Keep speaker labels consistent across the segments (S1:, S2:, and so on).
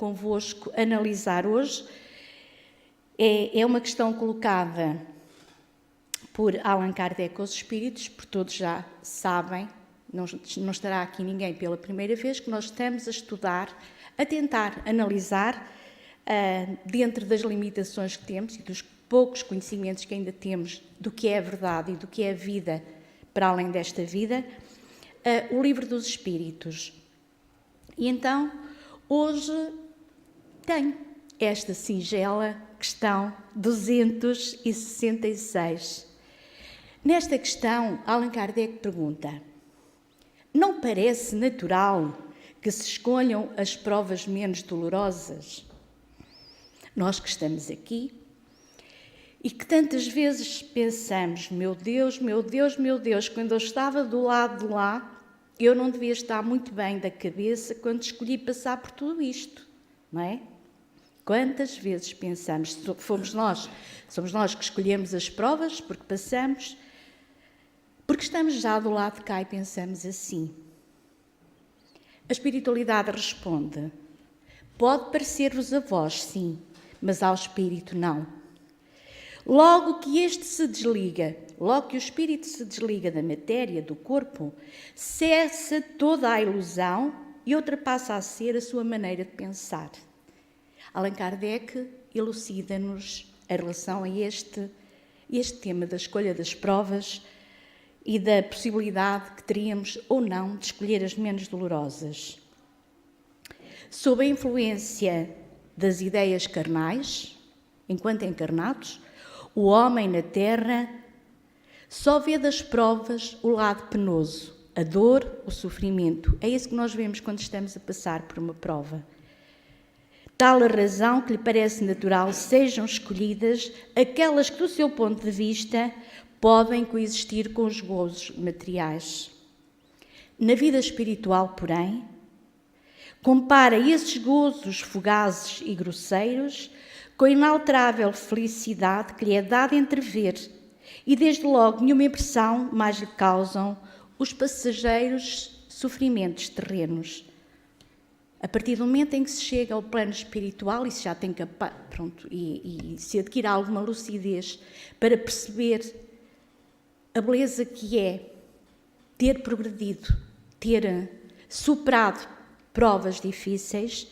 S1: convosco analisar hoje é uma questão colocada por Allan Kardec aos espíritos, por todos já sabem, não estará aqui ninguém pela primeira vez, que nós estamos a estudar, a tentar analisar, dentro das limitações que temos e dos poucos conhecimentos que ainda temos do que é a verdade e do que é a vida para além desta vida, o Livro dos Espíritos. E então, hoje tem esta singela questão 266. Nesta questão, Allan Kardec pergunta: não parece natural que se escolham as provas menos dolorosas? Nós que estamos aqui e que tantas vezes pensamos, meu Deus, meu Deus, meu Deus, quando eu estava do lado de lá, eu não devia estar muito bem da cabeça quando escolhi passar por tudo isto, não é? Quantas vezes pensamos, somos nós que escolhemos as provas porque passamos, porque estamos já do lado de cá e pensamos assim. A espiritualidade responde: pode parecer-vos a vós, sim, mas ao espírito não. Logo que este se desliga, logo que o espírito se desliga da matéria, do corpo, cessa toda a ilusão e outra passa a ser a sua maneira de pensar. Allan Kardec elucida-nos em relação a este tema da escolha das provas e da possibilidade que teríamos ou não de escolher as menos dolorosas. Sob a influência das ideias carnais, enquanto encarnados, o homem na Terra só vê das provas o lado penoso, a dor, o sofrimento. É isso que nós vemos quando estamos a passar por uma prova. Tal a razão que lhe parece natural sejam escolhidas aquelas que, do seu ponto de vista, podem coexistir com os gozos materiais. Na vida espiritual, porém, compara esses gozos fugazes e grosseiros com a inalterável felicidade que lhe é dada entrever, e desde logo nenhuma impressão mais lhe causam os passageiros sofrimentos terrenos. A partir do momento em que se chega ao plano espiritual e se já tem e se adquire alguma lucidez para perceber a beleza que é ter progredido, ter superado provas difíceis,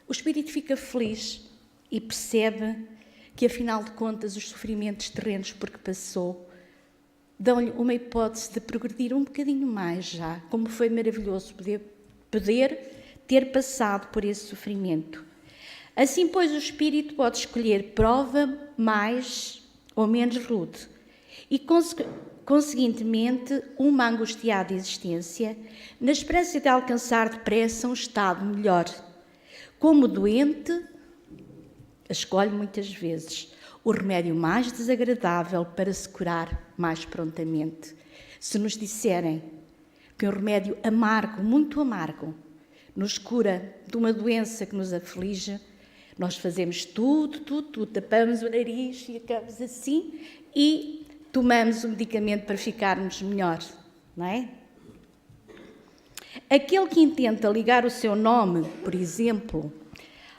S1: o espírito fica feliz e percebe que, afinal de contas, os sofrimentos terrenos por que passou dão-lhe uma hipótese de progredir um bocadinho mais já, como foi maravilhoso poder ter passado por esse sofrimento. Assim, pois, o espírito pode escolher prova mais ou menos rude e, conseguintemente, uma angustiada existência, na esperança de alcançar depressa um estado melhor. Como doente, escolhe muitas vezes o remédio mais desagradável para se curar mais prontamente. Se nos disserem que um remédio amargo, muito amargo, nos cura de uma doença que nos aflige, nós fazemos tudo, tapamos o nariz e acabamos assim e tomamos o medicamento para ficarmos melhor, não é? Aquele que intenta ligar o seu nome, por exemplo,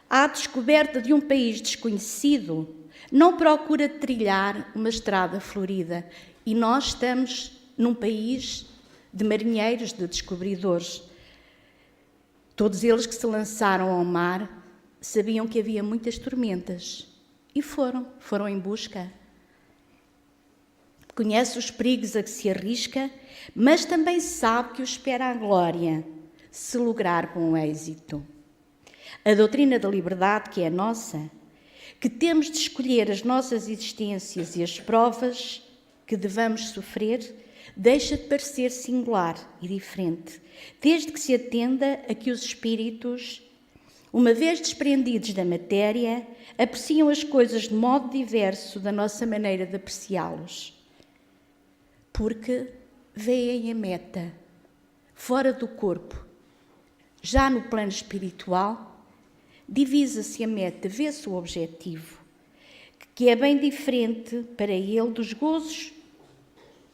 S1: à descoberta de um país desconhecido, não procura trilhar uma estrada florida. E nós estamos num país de marinheiros, de descobridores. Todos eles que se lançaram ao mar sabiam que havia muitas tormentas e foram em busca. Conhece os perigos a que se arrisca, mas também sabe que o espera a glória, se lograr com êxito. A doutrina da liberdade, que é nossa, que temos de escolher as nossas existências e as provas que devamos sofrer, deixa de parecer singular e diferente, desde que se atenda a que os espíritos, uma vez desprendidos da matéria, apreciam as coisas de modo diverso da nossa maneira de apreciá-los. Porque veem a meta, fora do corpo. Já no plano espiritual, divisa-se a meta, vê-se o objetivo, que é bem diferente para ele dos gozos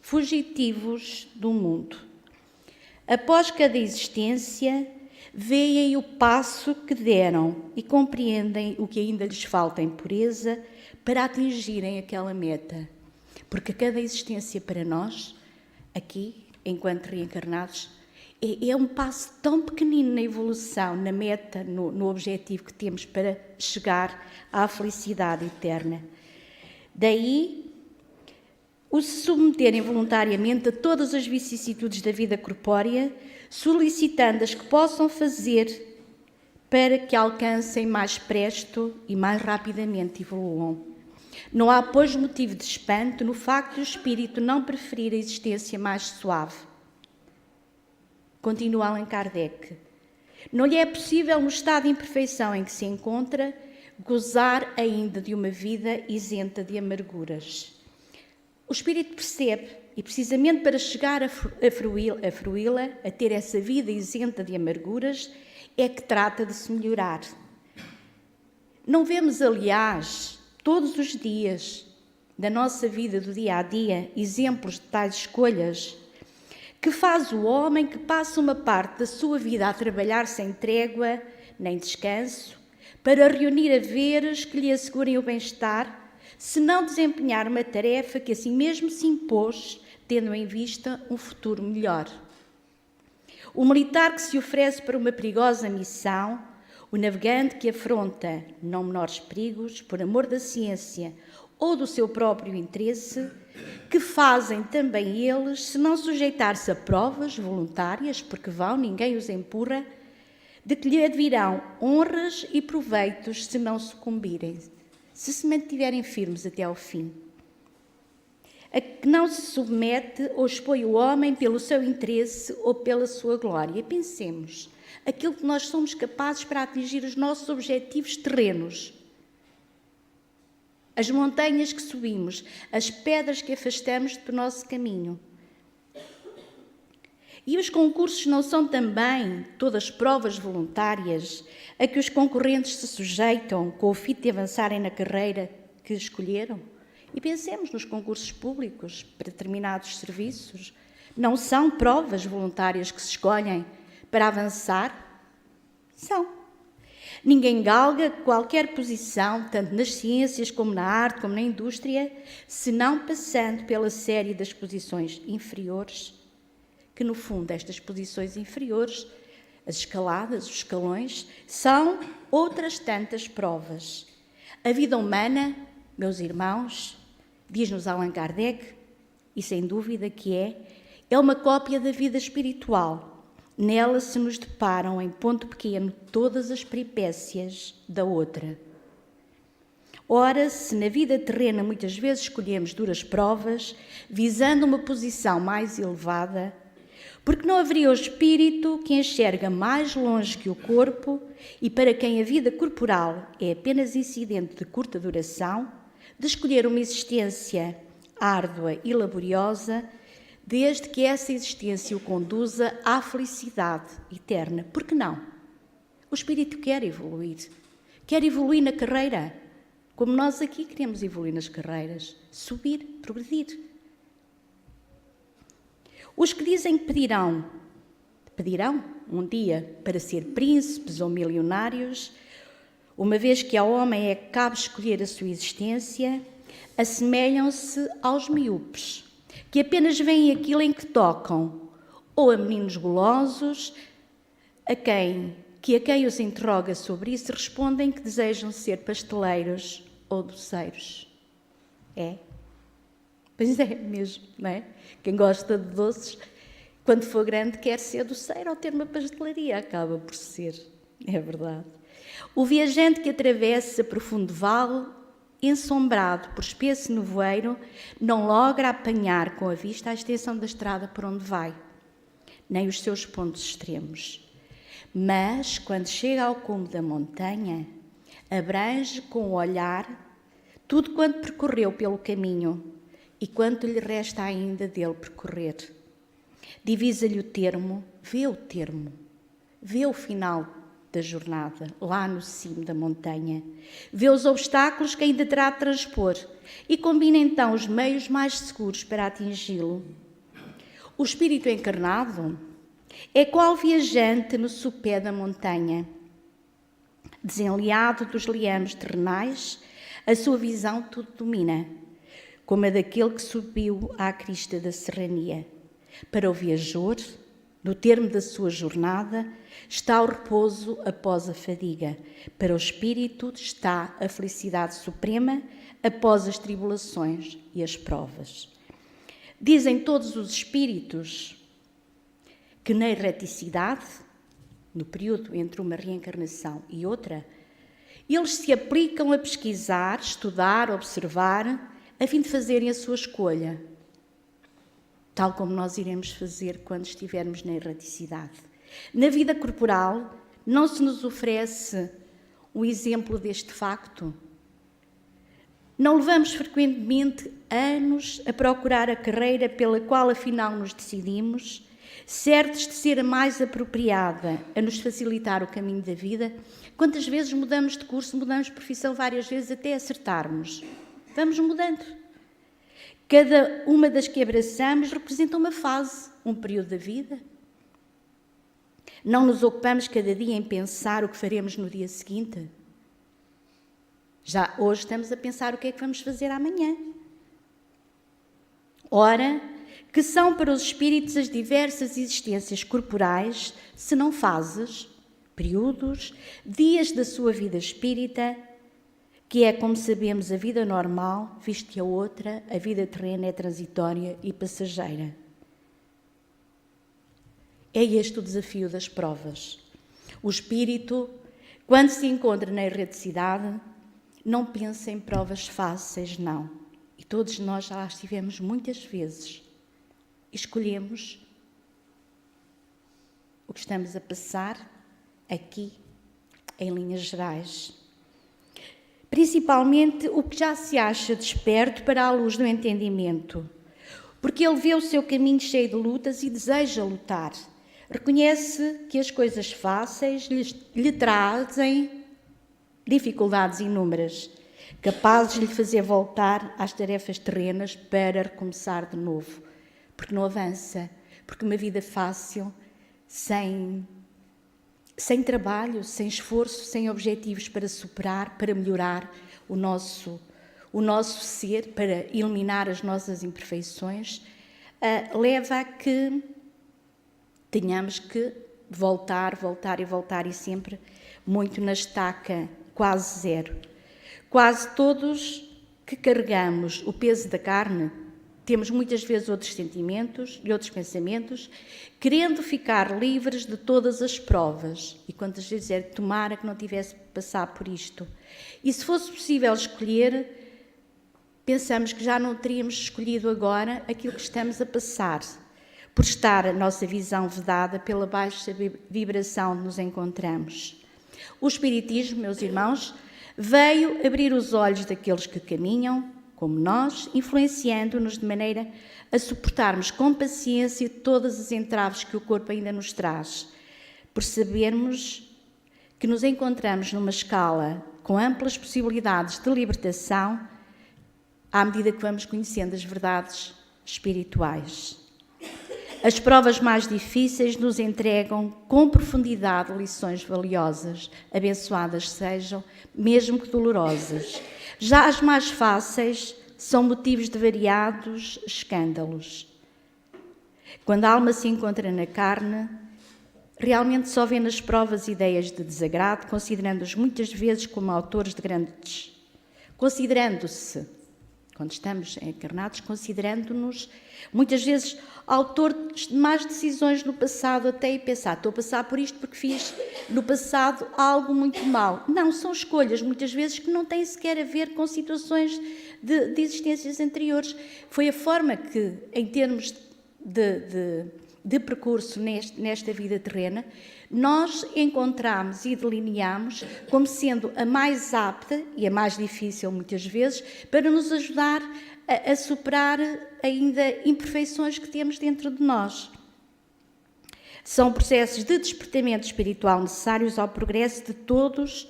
S1: fugitivos do mundo. Após cada existência, veem o passo que deram e compreendem o que ainda lhes falta em pureza para atingirem aquela meta. Porque cada existência para nós, aqui, enquanto reencarnados, é um passo tão pequenino na evolução, na meta, no objetivo que temos para chegar à felicidade eterna. Daí, o se submeterem voluntariamente a todas as vicissitudes da vida corpórea, solicitando as que possam fazer para que alcancem mais presto e mais rapidamente evoluam. Não há, pois, motivo de espanto no facto de o espírito não preferir a existência mais suave. Continua Allan Kardec. Não lhe é possível, no estado de imperfeição em que se encontra, gozar ainda de uma vida isenta de amarguras. O espírito percebe, e precisamente para chegar a fruí-la, a ter essa vida isenta de amarguras, é que trata de se melhorar. Não vemos, aliás, todos os dias da nossa vida, do dia a dia, exemplos de tais escolhas que faz o homem que passa uma parte da sua vida a trabalhar sem trégua nem descanso para reunir haveres que lhe assegurem o bem-estar, se não desempenhar uma tarefa que assim mesmo se impôs, tendo em vista um futuro melhor. O militar que se oferece para uma perigosa missão, o navegante que afronta não menores perigos por amor da ciência ou do seu próprio interesse, que fazem também eles, se não sujeitar-se a provas voluntárias, porque vão, ninguém os empurra, de que lhe advirão honras e proveitos se não sucumbirem, se mantiverem firmes até ao fim. A que não se submete ou expõe o homem pelo seu interesse ou pela sua glória. Pensemos, aquilo que nós somos capazes para atingir os nossos objetivos terrenos, as montanhas que subimos, as pedras que afastamos do nosso caminho. E os concursos não são também todas provas voluntárias a que os concorrentes se sujeitam com o fim de avançarem na carreira que escolheram? E pensemos nos concursos públicos para determinados serviços. Não são provas voluntárias que se escolhem para avançar? São. Ninguém galga qualquer posição, tanto nas ciências como na arte, como na indústria, senão passando pela série das posições inferiores, que no fundo estas posições inferiores, as escaladas, os escalões, são outras tantas provas. A vida humana, meus irmãos, diz-nos Allan Kardec, e sem dúvida que é uma cópia da vida espiritual. Nela se nos deparam em ponto pequeno todas as peripécias da outra. Ora, se na vida terrena muitas vezes escolhemos duras provas, visando uma posição mais elevada, porque não haveria o espírito que enxerga mais longe que o corpo e para quem a vida corporal é apenas incidente de curta duração, de escolher uma existência árdua e laboriosa, desde que essa existência o conduza à felicidade eterna. Por que não? O espírito quer evoluir na carreira, como nós aqui queremos evoluir nas carreiras, subir, progredir. Os que dizem que pedirão um dia para ser príncipes ou milionários, uma vez que ao homem é que cabe escolher a sua existência, assemelham-se aos miúpes, que apenas veem aquilo em que tocam, ou a meninos golosos, a quem os interroga sobre isso respondem que desejam ser pasteleiros ou doceiros. É? Pois é mesmo, não é? Quem gosta de doces, quando for grande, quer ser doceiro ou ter uma pastelaria, acaba por ser, é verdade. O viajante que atravessa profundo vale, ensombrado por espesso nevoeiro, não logra apanhar com a vista a extensão da estrada por onde vai, nem os seus pontos extremos. Mas, quando chega ao cume da montanha, abrange com o olhar tudo quanto percorreu pelo caminho e quanto lhe resta ainda dele percorrer. Divisa-lhe o termo, vê o final da jornada, lá no cimo da montanha. Vê os obstáculos que ainda terá de transpor e combina então os meios mais seguros para atingi-lo. O espírito encarnado É qual viajante no sopé da montanha, desenleado dos liames terrenais, a sua visão tudo domina, como a daquele que subiu à crista da serrania. Para o viajor, no termo da sua jornada, está o repouso após a fadiga. Para o espírito está a felicidade suprema após as tribulações e as provas. Dizem todos os espíritos que na erraticidade, no período entre uma reencarnação e outra, eles se aplicam a pesquisar, estudar, observar, a fim de fazerem a sua escolha, tal como nós iremos fazer quando estivermos na erraticidade. Na vida corporal, não se nos oferece um exemplo deste facto. Não levamos frequentemente anos a procurar a carreira pela qual afinal nos decidimos, certos de ser a mais apropriada a nos facilitar o caminho da vida. Quantas vezes mudamos de curso, mudamos de profissão várias vezes até acertarmos? Vamos mudando. Cada uma das que abraçamos representa uma fase, um período da vida. Não nos ocupamos cada dia em pensar o que faremos no dia seguinte. Já hoje estamos a pensar o que é que vamos fazer amanhã. Ora, que são para os espíritos as diversas existências corporais, se não fases, períodos, dias da sua vida espírita, que é, como sabemos, a vida normal, visto que a outra, a vida terrena, é transitória e passageira. É este o desafio das provas. O espírito, quando se encontra na erraticidade, não pensa em provas fáceis, não. E todos nós já lá estivemos muitas vezes. Escolhemos o que estamos a passar aqui, em linhas gerais. Principalmente o que já se acha desperto para a luz do entendimento, porque ele vê o seu caminho cheio de lutas e deseja lutar. Reconhece que as coisas fáceis lhe trazem dificuldades inúmeras, capazes de lhe fazer voltar às tarefas terrenas para recomeçar de novo, porque não avança, porque uma vida fácil, sem trabalho, sem esforço, sem objetivos para superar, para melhorar o nosso ser, para eliminar as nossas imperfeições, leva a que tenhamos que voltar e sempre muito na estaca quase zero. Quase todos que carregamos o peso da carne temos muitas vezes outros sentimentos e outros pensamentos, querendo ficar livres de todas as provas. E quantas vezes é tomara que não tivesse que passar por isto. E se fosse possível escolher, pensamos que já não teríamos escolhido agora aquilo que estamos a passar, por estar a nossa visão vedada pela baixa vibração onde nos encontramos. O Espiritismo, meus irmãos, veio abrir os olhos daqueles que caminham como nós, influenciando-nos de maneira a suportarmos com paciência todas as entraves que o corpo ainda nos traz, por sabermos que nos encontramos numa escala com amplas possibilidades de libertação à medida que vamos conhecendo as verdades espirituais. As provas mais difíceis nos entregam com profundidade lições valiosas, abençoadas sejam, mesmo que dolorosas. Já as mais fáceis são motivos de variados escândalos. Quando a alma se encontra na carne, realmente só vê nas provas ideias de desagrado, considerando-os muitas vezes como autores de grandes... Considerando-se, quando estamos encarnados, considerando-nos muitas vezes autores de más decisões no passado, até e pensar, estou a passar por isto porque fiz no passado algo muito mau. Não, são escolhas muitas vezes que não têm sequer a ver com situações de existências anteriores. Foi a forma que, em termos de percurso nesta vida terrena, nós encontramos e delineamos como sendo a mais apta e a mais difícil muitas vezes para nos ajudar a superar ainda imperfeições que temos dentro de nós. São processos de despertamento espiritual necessários ao progresso de todos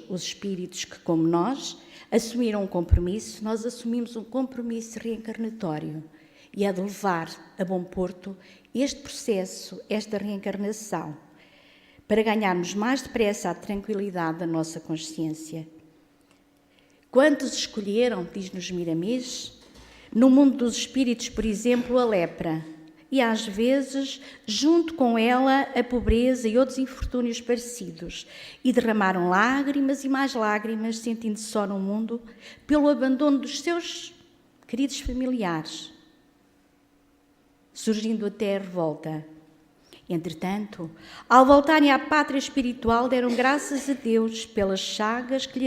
S1: os espíritos que, como nós, assumiram um compromisso. Nós assumimos um compromisso reencarnatório e é de levar a bom porto este processo, esta reencarnação, para ganharmos mais depressa a tranquilidade da nossa consciência. Quantos escolheram, diz-nos Miramês, no mundo dos espíritos, por exemplo, a lepra, e às vezes, junto com ela, a pobreza e outros infortúnios parecidos, e derramaram lágrimas e mais lágrimas, sentindo-se só no mundo, pelo abandono dos seus queridos familiares, surgindo até a revolta. Entretanto, ao voltarem à pátria espiritual, deram graças a Deus pelas chagas que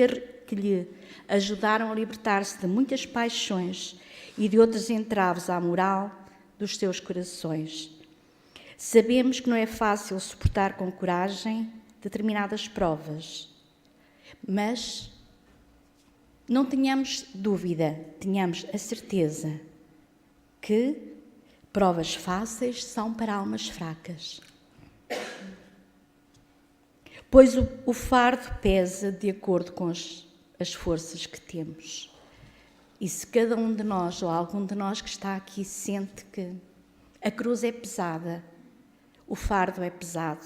S1: lhe ajudaram a libertar-se de muitas paixões e de outros entraves à moral dos seus corações. Sabemos que não é fácil suportar com coragem determinadas provas, mas não tenhamos dúvida, tenhamos a certeza que provas fáceis são para almas fracas. Pois o fardo pesa de acordo com as forças que temos. E se cada um de nós, ou algum de nós que está aqui, sente que a cruz é pesada, o fardo é pesado,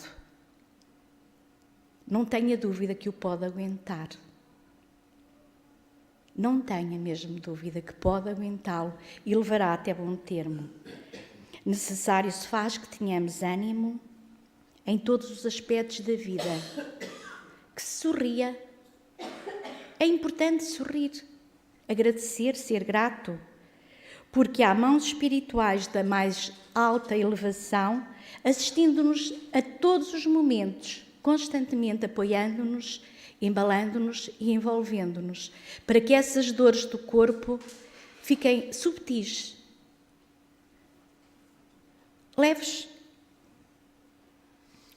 S1: não tenha dúvida que o pode aguentar. Não tenha mesmo dúvida que pode aguentá-lo e levará até bom termo. Necessário se faz que tenhamos ânimo em todos os aspectos da vida, que se sorria. É importante sorrir, agradecer, ser grato, porque há mãos espirituais da mais alta elevação assistindo-nos a todos os momentos, constantemente apoiando-nos, embalando-nos e envolvendo-nos, para que essas dores do corpo fiquem subtis, leves,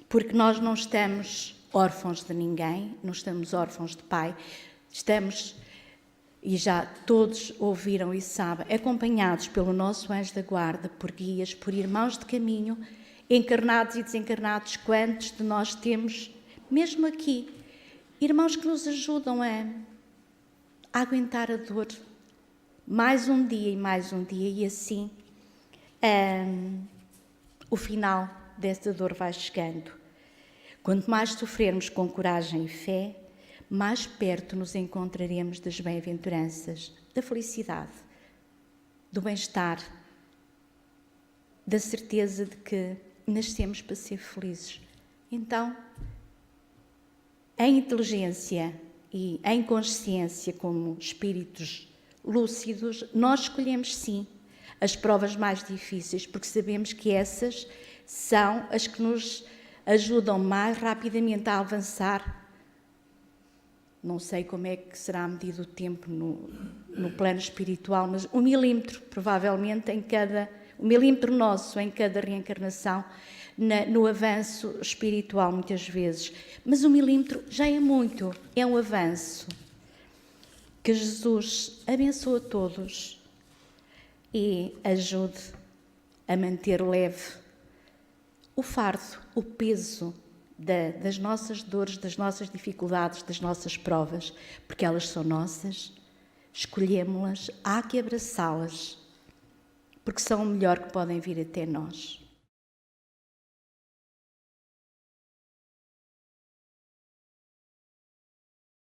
S1: porque nós não estamos órfãos de ninguém, não estamos órfãos de pai, estamos, e já todos ouviram e sabem, acompanhados pelo nosso anjo da guarda, por guias, por irmãos de caminho, encarnados e desencarnados, quantos de nós temos, mesmo aqui, irmãos que nos ajudam a aguentar a dor, mais um dia, e assim o final desta dor vai chegando. Quanto mais sofrermos com coragem e fé, mais perto nos encontraremos das bem-aventuranças, da felicidade, do bem-estar, da certeza de que nascemos para ser felizes. Então, em inteligência e em consciência, como espíritos lúcidos, nós escolhemos sim as provas mais difíceis, porque sabemos que essas são as que nos ajudam mais rapidamente a avançar. Não sei como é que será medido o tempo no plano espiritual, mas 1 milímetro, provavelmente, o milímetro nosso em cada reencarnação, no avanço espiritual, muitas vezes. Mas 1 milímetro já é muito, é um avanço. Que Jesus abençoe a todos e ajude a manter leve o fardo, o peso das nossas dores, das nossas dificuldades, das nossas provas, porque elas são nossas, escolhemos-las, há que abraçá-las, porque são o melhor que podem vir até nós.